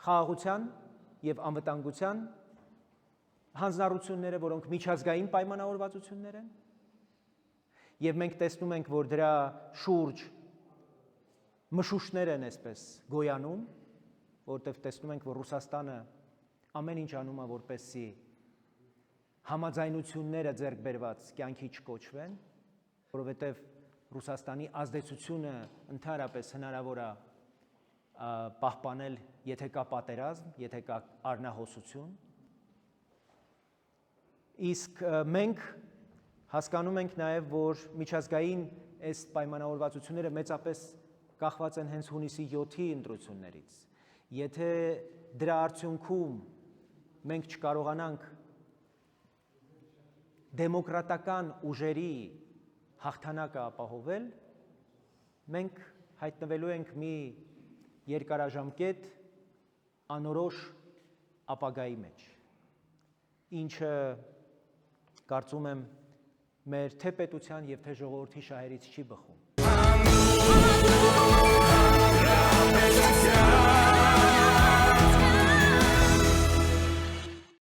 խաղաղության եւ անվտանգության հանձնառությունները, որոնք միջազգային պայմանավորվածություններ են, եւ մենք տեսնում ենք, որ դրա շուրջ մշուշներ են այսպես գոյանում, որտեղ տեսնում ենք, որ Ռուսաստանը ամեն ինչ անում է, որպեսզի համաձայնությունները ձեռք բերված կյանքի չկոչվեն, որովհետև Ռուսաստանի ազդեցությունը ընդհանրապես հնարավոր է պահպանել, եթե կա պատերազմ, եթե կա առնահոսություն։ Իսկ մենք հասկանում ենք նաև, որ միջազգային այս պայմանավորվածությունները մեծապես կախված են հենց հունիսի 7-ի ընտրություններից։ Եթե դրա արդյունքում մենք չկարողանանք դեմոկրատական ուժերի հաղթանակը ապահովել, մենք հայտնվելու ենք մի երկարաժամկետ անորոշ ապագայի մեջ, ինչը կարծում եմ մեր թե պետության եւ թե ժողովրդի շահերից չի բխում։